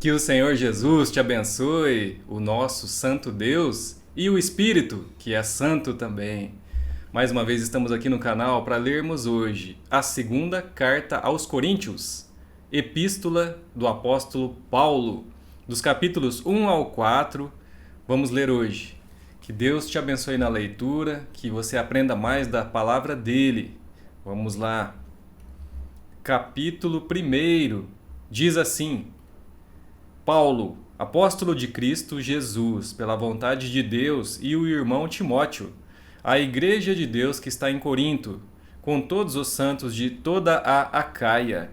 Que o Senhor Jesus te abençoe, o nosso Santo Deus e o Espírito, que é santo também. Mais uma vez estamos aqui no canal para lermos hoje a segunda carta aos Coríntios, epístola do apóstolo Paulo, dos capítulos 1 ao 4. Vamos ler hoje. Que Deus te abençoe na leitura, que você aprenda mais da palavra dele. Vamos lá. Capítulo 1 diz assim: Paulo, apóstolo de Cristo Jesus, pela vontade de Deus, e o irmão Timóteo, à igreja de Deus que está em Corinto, com todos os santos de toda a Acaia.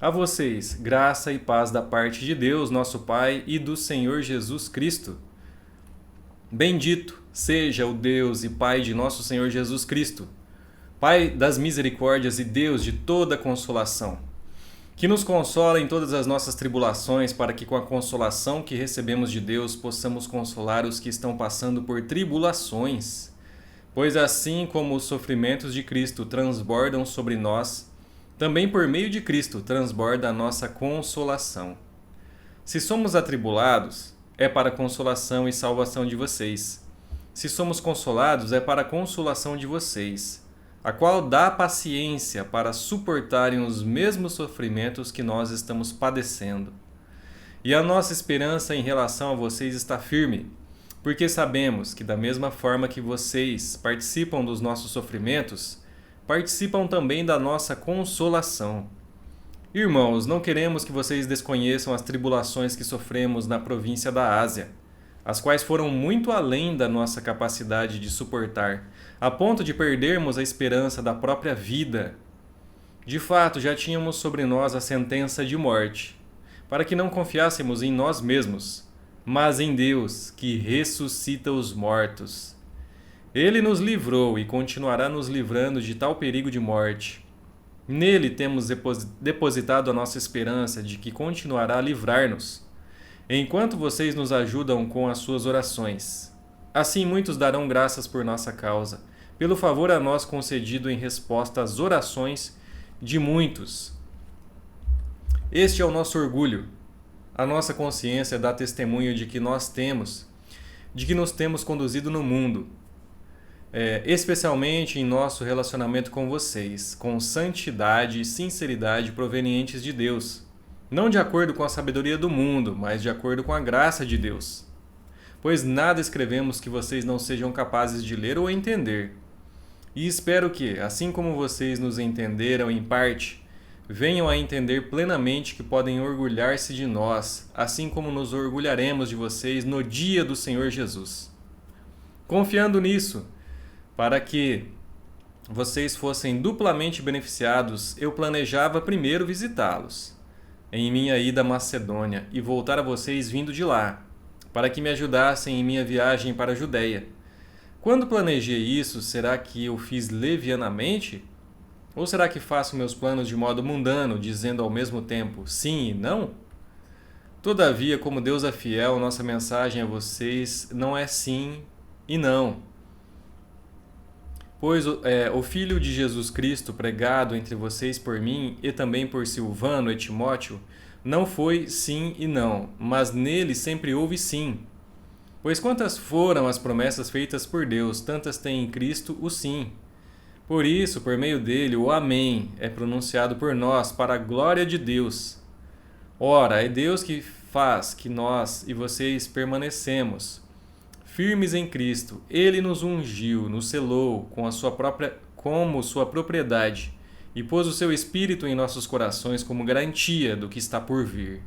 A vocês, graça e paz da parte de Deus, nosso Pai, e do Senhor Jesus Cristo. Bendito seja o Deus e Pai de nosso Senhor Jesus Cristo, Pai das misericórdias e Deus de toda consolação, que nos consola em todas as nossas tribulações, para que com a consolação que recebemos de Deus possamos consolar os que estão passando por tribulações. Pois assim como os sofrimentos de Cristo transbordam sobre nós, também por meio de Cristo transborda a nossa consolação. Se somos atribulados, é para a consolação e salvação de vocês. Se somos consolados, é para a consolação de vocês, a qual dá paciência para suportarem os mesmos sofrimentos que nós estamos padecendo. E a nossa esperança em relação a vocês está firme, porque sabemos que da mesma forma que vocês participam dos nossos sofrimentos, participam também da nossa consolação. Irmãos, não queremos que vocês desconheçam as tribulações que sofremos na província da Ásia, as quais foram muito além da nossa capacidade de suportar, a ponto de perdermos a esperança da própria vida. De fato, já tínhamos sobre nós a sentença de morte, para que não confiássemos em nós mesmos, mas em Deus, que ressuscita os mortos. Ele nos livrou e continuará nos livrando de tal perigo de morte. Nele temos depositado a nossa esperança de que continuará a livrar-nos, enquanto vocês nos ajudam com as suas orações. Assim muitos darão graças por nossa causa, pelo favor a nós concedido em resposta às orações de muitos. Este é o nosso orgulho. A nossa consciência dá testemunho de que nos temos conduzido no mundo, especialmente em nosso relacionamento com vocês, com santidade e sinceridade provenientes de Deus, não de acordo com a sabedoria do mundo, mas de acordo com a graça de Deus. Pois nada escrevemos que vocês não sejam capazes de ler ou entender. E espero que, assim como vocês nos entenderam em parte, venham a entender plenamente que podem orgulhar-se de nós, assim como nos orgulharemos de vocês no dia do Senhor Jesus. Confiando nisso, para que vocês fossem duplamente beneficiados, eu planejava primeiro visitá-los em minha ida à Macedônia e voltar a vocês vindo de lá, para que me ajudassem em minha viagem para a Judéia. Quando planejei isso, será que eu fiz levianamente? Ou será que faço meus planos de modo mundano, dizendo ao mesmo tempo sim e não? Todavia, como Deus é fiel, nossa mensagem a vocês não é sim e não. Pois o Filho de Jesus Cristo, pregado entre vocês por mim e também por Silvano e Timóteo, não foi sim e não, mas nele sempre houve sim. Pois quantas foram as promessas feitas por Deus, tantas tem em Cristo o sim. Por isso, por meio dele, o Amém é pronunciado por nós para a glória de Deus. Ora, é Deus que faz que nós e vocês permanecemos firmes em Cristo. Ele nos ungiu, nos selou como sua propriedade e pôs o seu Espírito em nossos corações como garantia do que está por vir.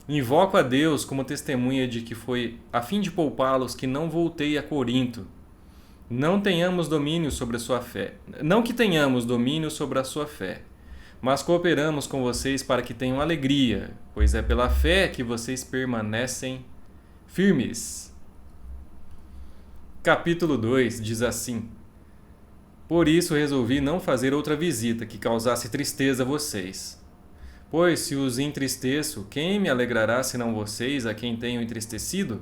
Invoco a Deus como testemunha de que foi a fim de poupá-los que não voltei a Corinto. Não que tenhamos domínio sobre a sua fé, mas cooperamos com vocês para que tenham alegria, pois é pela fé que vocês permanecem firmes. Capítulo 2 diz assim: Por isso resolvi não fazer outra visita que causasse tristeza a vocês. Pois se os entristeço, quem me alegrará senão vocês, a quem tenho entristecido?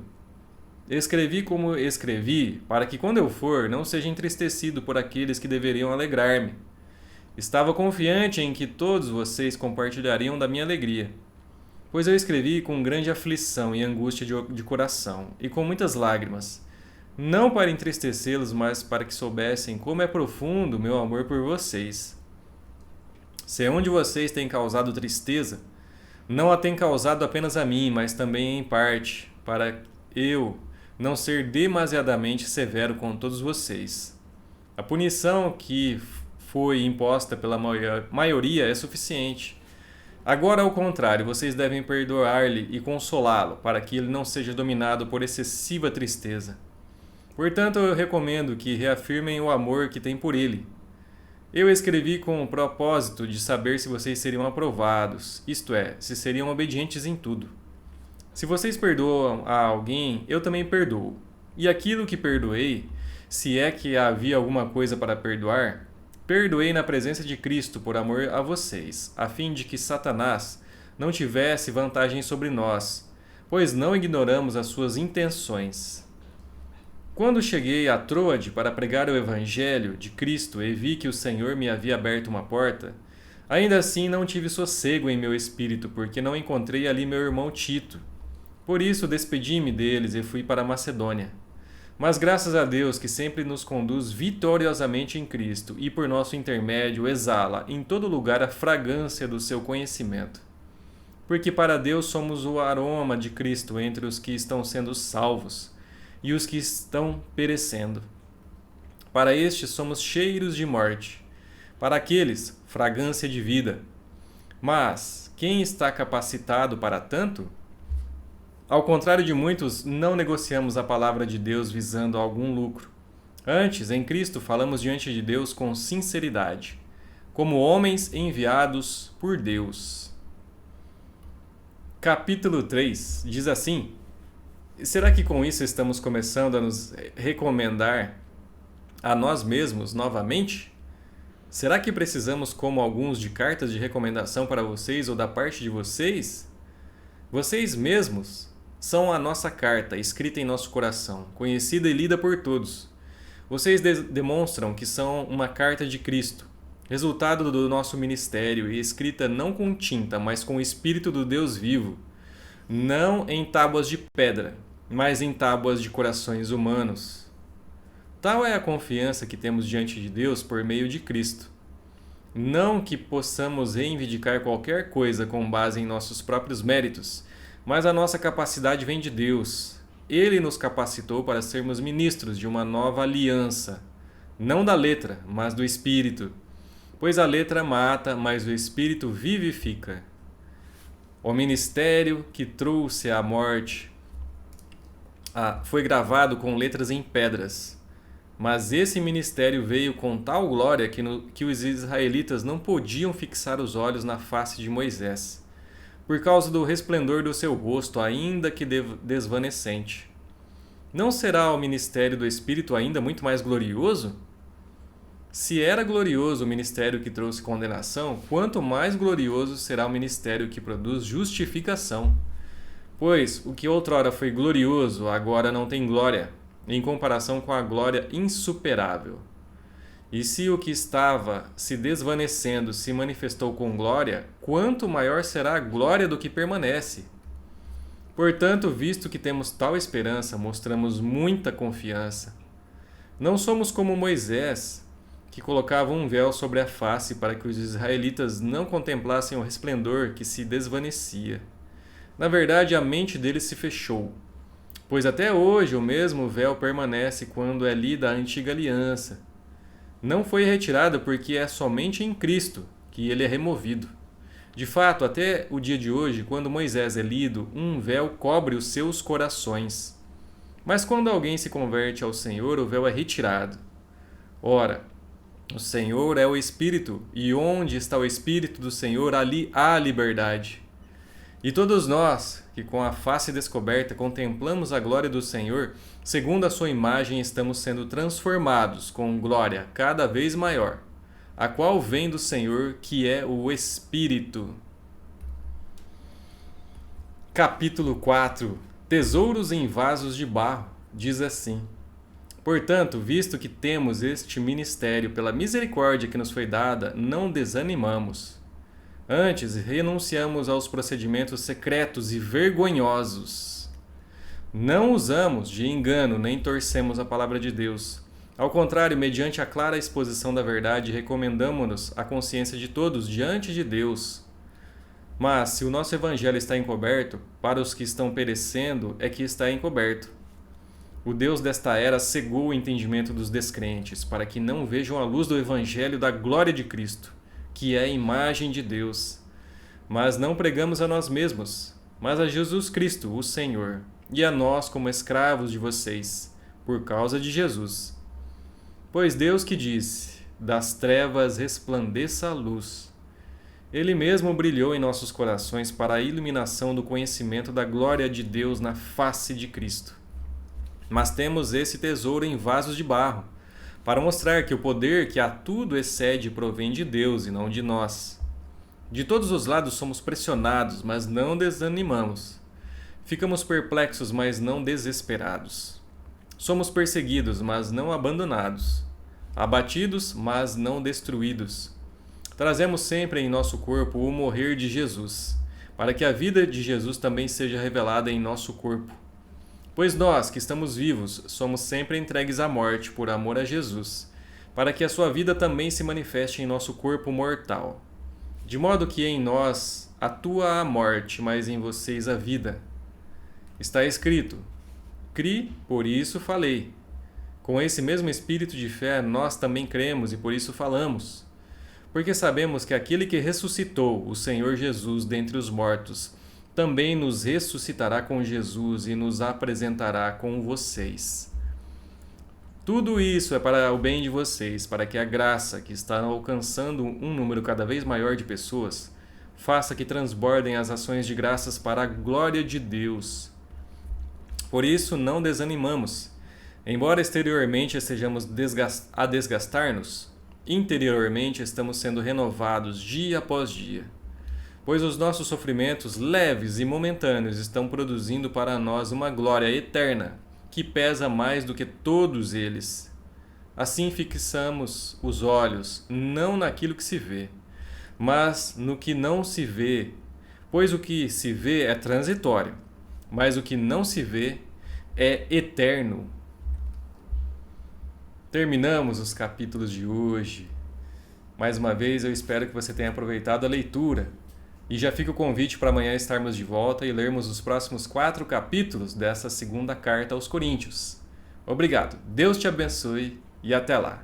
Escrevi como escrevi, para que quando eu for, não seja entristecido por aqueles que deveriam alegrar-me. Estava confiante em que todos vocês compartilhariam da minha alegria. Pois eu escrevi com grande aflição e angústia de coração, e com muitas lágrimas, não para entristecê-los, mas para que soubessem como é profundo o meu amor por vocês. Se um de vocês tem causado tristeza, não a tem causado apenas a mim, mas também em parte, para eu não ser demasiadamente severo com todos vocês. A punição que foi imposta pela maioria é suficiente. Agora, ao contrário, vocês devem perdoar-lhe e consolá-lo, para que ele não seja dominado por excessiva tristeza. Portanto, eu recomendo que reafirmem o amor que têm por ele. Eu escrevi com o propósito de saber se vocês seriam aprovados, isto é, se seriam obedientes em tudo. Se vocês perdoam a alguém, eu também perdoo. E aquilo que perdoei, se é que havia alguma coisa para perdoar, perdoei na presença de Cristo por amor a vocês, a fim de que Satanás não tivesse vantagem sobre nós, pois não ignoramos as suas intenções. Quando cheguei a Troade para pregar o Evangelho de Cristo e vi que o Senhor me havia aberto uma porta, ainda assim não tive sossego em meu espírito, porque não encontrei ali meu irmão Tito. Por isso despedi-me deles e fui para a Macedônia. Mas graças a Deus que sempre nos conduz vitoriosamente em Cristo e por nosso intermédio exala em todo lugar a fragrância do seu conhecimento. Porque para Deus somos o aroma de Cristo entre os que estão sendo salvos e os que estão perecendo. Para estes somos cheiros de morte, para aqueles, fragrância de vida. Mas quem está capacitado para tanto? Ao contrário de muitos, não negociamos a palavra de Deus visando algum lucro. Antes, em Cristo, falamos diante de Deus com sinceridade, como homens enviados por Deus. Capítulo 3 diz assim: será que com isso estamos começando a nos recomendar a nós mesmos novamente? Será que precisamos, como alguns, de cartas de recomendação para vocês ou da parte de vocês? Vocês mesmos são a nossa carta, escrita em nosso coração, conhecida e lida por todos. Vocês demonstram que são uma carta de Cristo, resultado do nosso ministério e escrita não com tinta, mas com o Espírito do Deus vivo, não em tábuas de pedra, mas em tábuas de corações humanos. Tal é a confiança que temos diante de Deus por meio de Cristo. Não que possamos reivindicar qualquer coisa com base em nossos próprios méritos, mas a nossa capacidade vem de Deus. Ele nos capacitou para sermos ministros de uma nova aliança, não da letra, mas do Espírito. Pois a letra mata, mas o Espírito vivifica. O ministério que trouxe a morte foi gravado com letras em pedras. Mas esse ministério veio com tal glória que os israelitas não podiam fixar os olhos na face de Moisés, por causa do resplendor do seu rosto, ainda que desvanecente. Não será o ministério do Espírito ainda muito mais glorioso? Se era glorioso o ministério que trouxe condenação, quanto mais glorioso será o ministério que produz justificação. Pois o que outrora foi glorioso, agora não tem glória, em comparação com a glória insuperável. E se o que estava se desvanecendo se manifestou com glória, quanto maior será a glória do que permanece? Portanto, visto que temos tal esperança, mostramos muita confiança. Não somos como Moisés, que colocava um véu sobre a face para que os israelitas não contemplassem o resplendor que se desvanecia. Na verdade, a mente deles se fechou, pois até hoje o mesmo véu permanece quando é lida a antiga aliança. Não foi retirado porque é somente em Cristo que ele é removido. De fato, até o dia de hoje, quando Moisés é lido, um véu cobre os seus corações. Mas quando alguém se converte ao Senhor, o véu é retirado. Ora, o Senhor é o Espírito, e onde está o Espírito do Senhor, ali há liberdade. E todos nós, que com a face descoberta contemplamos a glória do Senhor, segundo a sua imagem estamos sendo transformados com glória cada vez maior, a qual vem do Senhor, que é o Espírito. Capítulo 4 Tesouros em vasos de barro, diz assim: portanto, visto que temos este ministério pela misericórdia que nos foi dada, não desanimamos. Antes, renunciamos aos procedimentos secretos e vergonhosos. Não usamos de engano nem torcemos a palavra de Deus. Ao contrário, mediante a clara exposição da verdade, recomendamos-nos à consciência de todos diante de Deus. Mas, se o nosso evangelho está encoberto, para os que estão perecendo é que está encoberto. O Deus desta era cegou o entendimento dos descrentes, para que não vejam a luz do evangelho da glória de Cristo, que é a imagem de Deus. Mas não pregamos a nós mesmos, mas a Jesus Cristo, o Senhor, e a nós como escravos de vocês, por causa de Jesus. Pois Deus que disse, das trevas resplandeça a luz. Ele mesmo brilhou em nossos corações para a iluminação do conhecimento da glória de Deus na face de Cristo. Mas temos esse tesouro em vasos de barro, para mostrar que o poder que a tudo excede provém de Deus e não de nós. De todos os lados somos pressionados, mas não desanimamos. Ficamos perplexos, mas não desesperados. Somos perseguidos, mas não abandonados. Abatidos, mas não destruídos. Trazemos sempre em nosso corpo o morrer de Jesus, para que a vida de Jesus também seja revelada em nosso corpo. Pois nós, que estamos vivos, somos sempre entregues à morte por amor a Jesus, para que a sua vida também se manifeste em nosso corpo mortal. De modo que em nós atua a morte, mas em vocês a vida. Está escrito: Cri, por isso falei. Com esse mesmo espírito de fé, nós também cremos e por isso falamos. Porque sabemos que aquele que ressuscitou o Senhor Jesus dentre os mortos, também nos ressuscitará com Jesus e nos apresentará com vocês. Tudo isso é para o bem de vocês, para que a graça que está alcançando um número cada vez maior de pessoas, faça que transbordem as ações de graças para a glória de Deus. Por isso não desanimamos. Embora exteriormente estejamos a desgastar-nos, interiormente estamos sendo renovados dia após dia, pois os nossos sofrimentos leves e momentâneos estão produzindo para nós uma glória eterna, que pesa mais do que todos eles. Assim fixamos os olhos não naquilo que se vê, mas no que não se vê, pois o que se vê é transitório, mas o que não se vê é eterno. Terminamos os capítulos de hoje. Mais uma vez, eu espero que você tenha aproveitado a leitura. E já fica o convite para amanhã estarmos de volta e lermos os próximos 4 capítulos dessa segunda carta aos Coríntios. Obrigado, Deus te abençoe e até lá.